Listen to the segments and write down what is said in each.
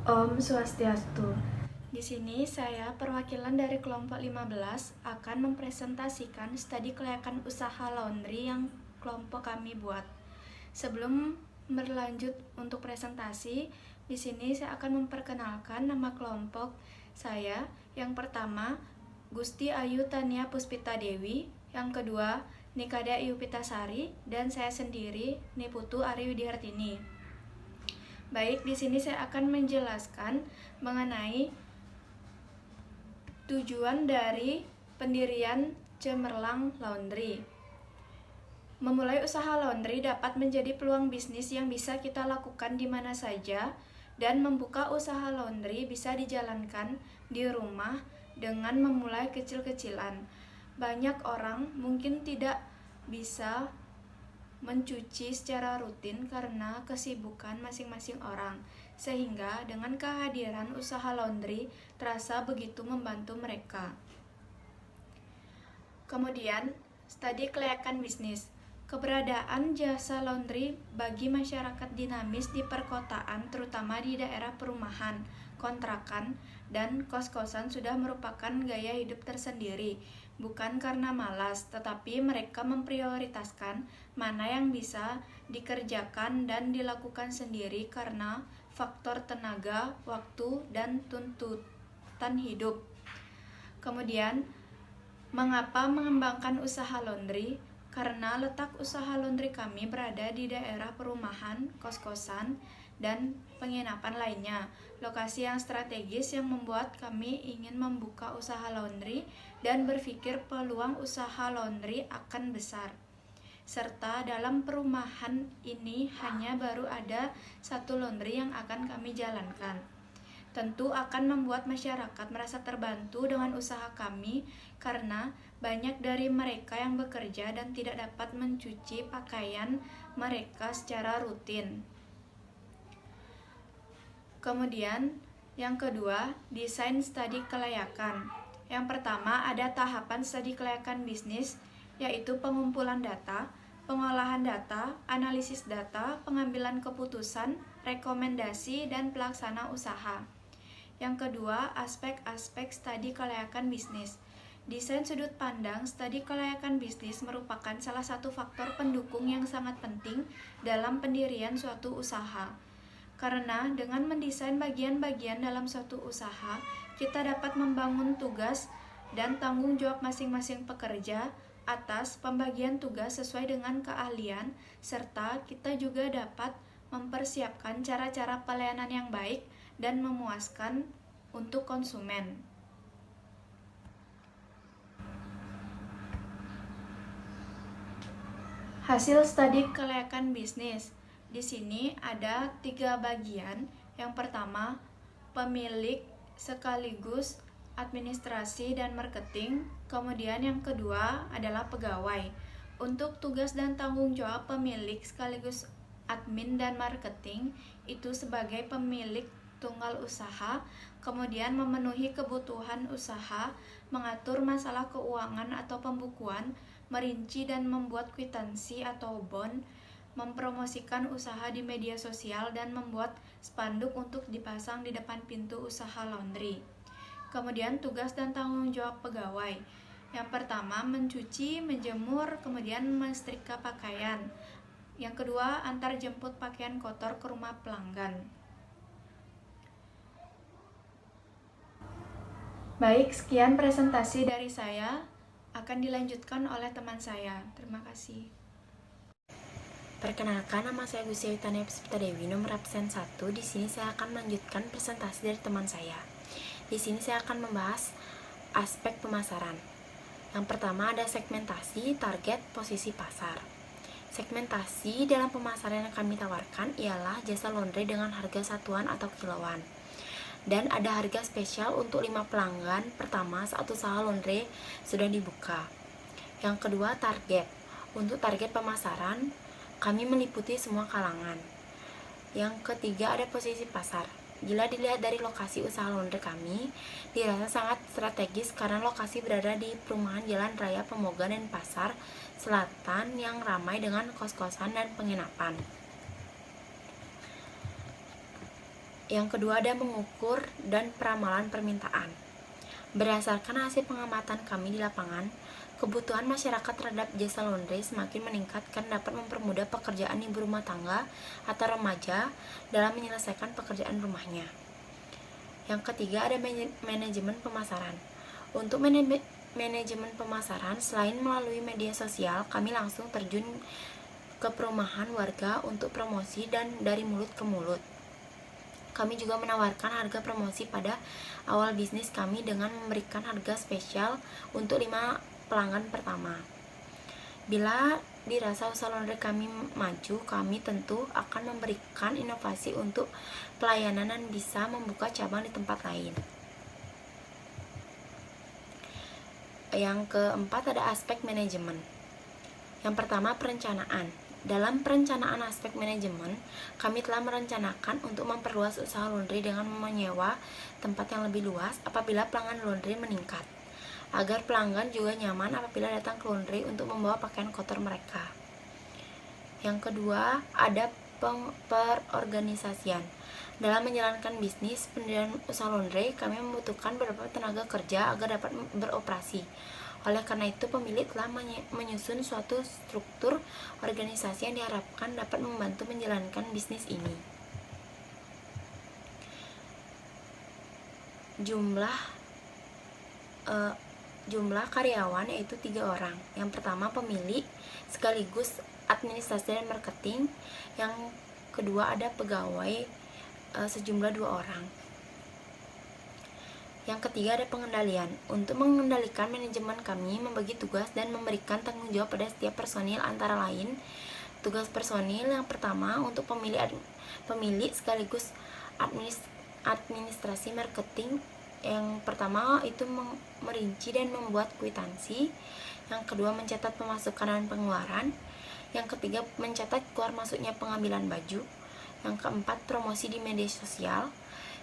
Om Swastiastu. Di sini saya perwakilan dari kelompok 15 akan mempresentasikan studi kelayakan usaha laundry yang kelompok kami buat. Sebelum berlanjut untuk presentasi, di sini saya akan memperkenalkan nama kelompok saya. Yang pertama, Gusti Ayu Tania Puspita Dewi. Yang kedua, Nikada Iyupitasari, dan saya sendiri Niputu Ari Widihartini. Baik, di sini saya akan menjelaskan mengenai tujuan dari pendirian Cemerlang Laundry. Memulai usaha laundry dapat menjadi peluang bisnis yang bisa kita lakukan di mana saja, dan membuka usaha laundry bisa dijalankan di rumah dengan memulai kecil-kecilan. Banyak orang mungkin tidak bisa mencuci secara rutin karena kesibukan masing-masing orang, sehingga dengan kehadiran usaha laundry terasa begitu membantu mereka. Kemudian, studi kelayakan bisnis. Keberadaan jasa laundry bagi masyarakat dinamis di perkotaan, terutama di daerah perumahan, kontrakan, dan kos-kosan sudah merupakan gaya hidup tersendiri. Bukan karena malas, tetapi mereka memprioritaskan mana yang bisa dikerjakan dan dilakukan sendiri karena faktor tenaga, waktu, dan tuntutan hidup. Kemudian, mengapa mengembangkan usaha laundry? Karena letak usaha laundry kami berada di daerah perumahan, kos-kosan, dan penginapan lainnya. Lokasi yang strategis yang membuat kami ingin membuka usaha laundry dan berpikir peluang usaha laundry akan besar. Serta dalam perumahan ini hanya baru ada satu laundry yang akan kami jalankan. Tentu akan membuat masyarakat merasa terbantu dengan usaha kami karena banyak dari mereka yang bekerja dan tidak dapat mencuci pakaian mereka secara rutin. Kemudian, yang kedua, desain studi kelayakan. Yang pertama, ada tahapan studi kelayakan bisnis, yaitu pengumpulan data, pengolahan data, analisis data, pengambilan keputusan, rekomendasi, dan pelaksana usaha. Yang kedua, aspek-aspek studi kelayakan bisnis. Desain sudut pandang studi kelayakan bisnis merupakan salah satu faktor pendukung yang sangat penting dalam pendirian suatu usaha. Karena dengan mendesain bagian-bagian dalam suatu usaha, kita dapat membangun tugas dan tanggung jawab masing-masing pekerja atas pembagian tugas sesuai dengan keahlian, serta kita juga dapat mempersiapkan cara-cara pelayanan yang baik dan memuaskan untuk konsumen. Hasil studi kelayakan bisnis. Di sini ada 3 bagian. Yang pertama, pemilik sekaligus administrasi dan marketing. Kemudian yang kedua adalah pegawai. Untuk tugas dan tanggung jawab pemilik sekaligus admin dan marketing itu sebagai pemilik tunggal usaha, kemudian memenuhi kebutuhan usaha, mengatur masalah keuangan atau pembukuan, merinci dan membuat kwitansi atau bond, mempromosikan usaha di media sosial, dan membuat spanduk untuk dipasang di depan pintu usaha laundry. Kemudian tugas dan tanggung jawab pegawai. Yang pertama, mencuci, menjemur, kemudian mensetrika pakaian. Yang kedua, antar jemput pakaian kotor ke rumah pelanggan. Baik, sekian presentasi dari saya. Akan dilanjutkan oleh teman saya. Terima kasih. Perkenalkan, nama saya Gusti Ayu Tania Puspita Dewi, nomor absen 1. Di sini saya akan melanjutkan presentasi dari teman saya. Di sini saya akan membahas aspek pemasaran. Yang pertama ada segmentasi, target, posisi pasar. Segmentasi dalam pemasaran yang kami tawarkan ialah jasa laundry dengan harga satuan atau kiloan. Dan ada harga spesial untuk 5 pelanggan pertama saat usaha laundry sudah dibuka. Yang kedua, target. Untuk target pemasaran, kami meliputi semua kalangan. Yang ketiga, ada posisi pasar. Bila dilihat dari lokasi usaha laundry kami, dirasa sangat strategis karena lokasi berada di perumahan Jalan Raya Pemogan dan Pasar Selatan yang ramai dengan kos-kosan dan penginapan. Yang kedua ada mengukur dan peramalan permintaan. Berdasarkan hasil pengamatan kami di lapangan, kebutuhan masyarakat terhadap jasa laundry semakin meningkat karena dapat mempermudah pekerjaan ibu rumah tangga atau remaja dalam menyelesaikan pekerjaan rumahnya. Yang ketiga ada manajemen pemasaran. Untuk manajemen pemasaran, selain melalui media sosial, kami langsung terjun ke perumahan warga untuk promosi dan dari mulut ke mulut. Kami juga menawarkan harga promosi pada awal bisnis kami dengan memberikan harga spesial untuk 5 pelanggan pertama. Bila dirasa usaha laundry kami maju, kami tentu akan memberikan inovasi untuk pelayanan dan bisa membuka cabang di tempat lain. Yang keempat ada aspek manajemen. Yang pertama perencanaan. Dalam perencanaan aspek manajemen, kami telah merencanakan untuk memperluas usaha laundry dengan menyewa tempat yang lebih luas apabila pelanggan laundry meningkat, agar pelanggan juga nyaman apabila datang ke laundry untuk membawa pakaian kotor mereka. Yang kedua, ada perorganisasian. Dalam menjalankan bisnis pendirian usaha laundry, kami membutuhkan beberapa tenaga kerja agar dapat beroperasi. Oleh karena itu, pemilik telah menyusun suatu struktur organisasi yang diharapkan dapat membantu menjalankan bisnis ini. Jumlah karyawan yaitu 3 orang. Yang pertama pemilik sekaligus administrasi dan marketing. Yang kedua ada pegawai sejumlah 2 orang. Yang ketiga ada pengendalian. Untuk mengendalikan manajemen kami membagi tugas dan memberikan tanggung jawab pada setiap personil, antara lain tugas personil yang pertama untuk pemilik sekaligus administrasi marketing. Yang pertama itu merinci dan membuat kwitansi. Yang kedua mencatat pemasukan dan pengeluaran. Yang ketiga mencatat keluar masuknya pengambilan baju. Yang keempat promosi di media sosial.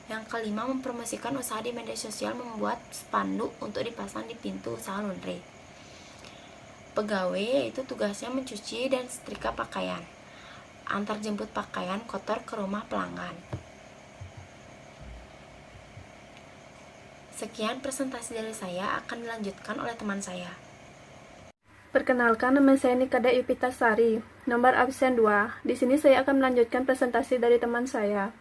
Yang kelima mempromosikan usaha di media sosial, membuat spanduk untuk dipasang di pintu usaha laundry. Pegawai yaitu tugasnya mencuci dan setrika pakaian, antar jemput pakaian kotor ke rumah pelanggan. Sekian presentasi dari saya, akan dilanjutkan oleh teman saya. Perkenalkan, nama saya Nikada Ipitasari, nomor absen 2. Di sini saya akan melanjutkan presentasi dari teman saya.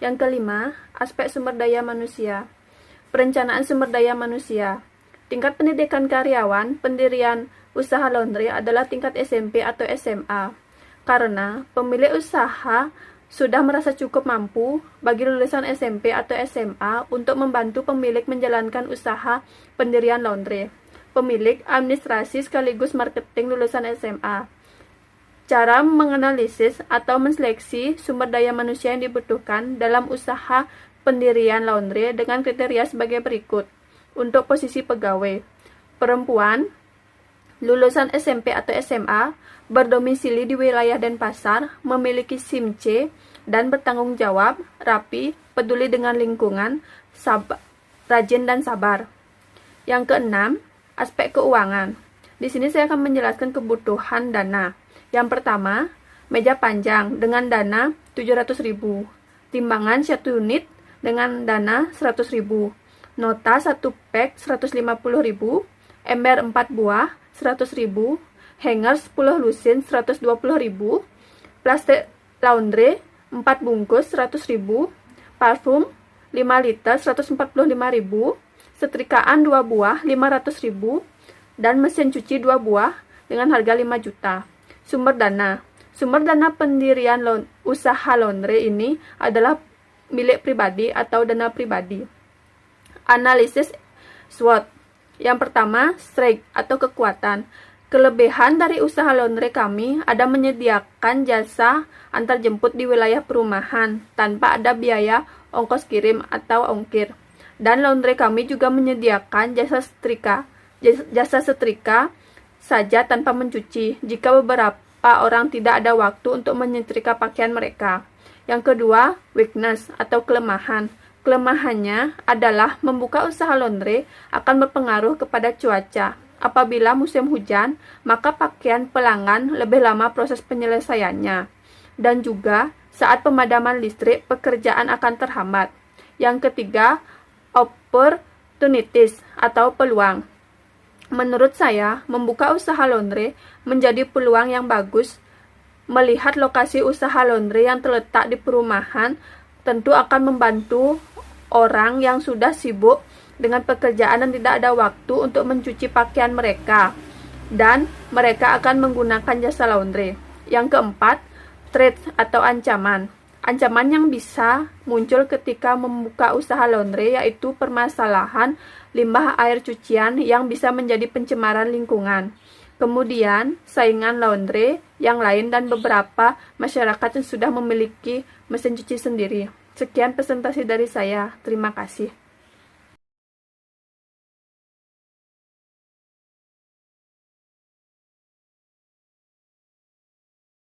Yang kelima, aspek sumber daya manusia. Perencanaan sumber daya manusia. Tingkat pendidikan karyawan pendirian usaha laundry adalah tingkat SMP atau SMA. Karena pemilik usaha sudah merasa cukup mampu bagi lulusan SMP atau SMA untuk membantu pemilik menjalankan usaha pendirian laundry. Pemilik administrasi sekaligus marketing lulusan SMA. Cara menganalisis atau menseleksi sumber daya manusia yang dibutuhkan dalam usaha pendirian laundry dengan kriteria sebagai berikut. Untuk posisi pegawai, perempuan, lulusan SMP atau SMA, berdomisili di wilayah Denpasar, memiliki SIM C, dan bertanggung jawab, rapi, peduli dengan lingkungan, rajin dan sabar. Yang keenam, aspek keuangan. Di sini saya akan menjelaskan kebutuhan dana. Yang pertama, meja panjang dengan dana 700.000, timbangan 1 unit dengan dana 100.000, nota 1 pack 150.000, ember 4 buah 100.000, hanger 10 lusin 120.000, plastik laundry 4 bungkus 100.000, parfum 5 liter 145.000, setrikaan 2 buah 500.000, dan mesin cuci 2 buah dengan harga 5 juta. Sumber dana pendirian usaha laundry ini adalah milik pribadi atau dana pribadi. Analisis SWOT. Yang pertama, strength atau kekuatan. Kelebihan dari usaha laundry kami ada menyediakan jasa antar jemput di wilayah perumahan tanpa ada biaya ongkos kirim atau ongkir. Dan laundry kami juga menyediakan jasa setrika saja tanpa mencuci jika beberapa orang tidak ada waktu untuk menyetrika pakaian mereka. Yang kedua, weakness atau kelemahan. Kelemahannya adalah membuka usaha laundry akan berpengaruh kepada cuaca. Apabila musim hujan, maka pakaian pelanggan lebih lama proses penyelesaiannya. Dan juga Saat pemadaman listrik, pekerjaan akan terhambat. Yang ketiga, opportunities atau peluang. Menurut saya, membuka usaha laundry menjadi peluang yang bagus. Melihat lokasi usaha laundry yang terletak di perumahan tentu akan membantu orang yang sudah sibuk dengan pekerjaan dan tidak ada waktu untuk mencuci pakaian mereka, dan mereka akan menggunakan jasa laundry. Yang keempat, threat atau ancaman. Ancaman yang bisa muncul ketika membuka usaha laundry yaitu permasalahan limbah air cucian yang bisa menjadi pencemaran lingkungan. Kemudian, saingan laundry yang lain dan beberapa masyarakat yang sudah memiliki mesin cuci sendiri. Sekian presentasi dari saya. Terima kasih.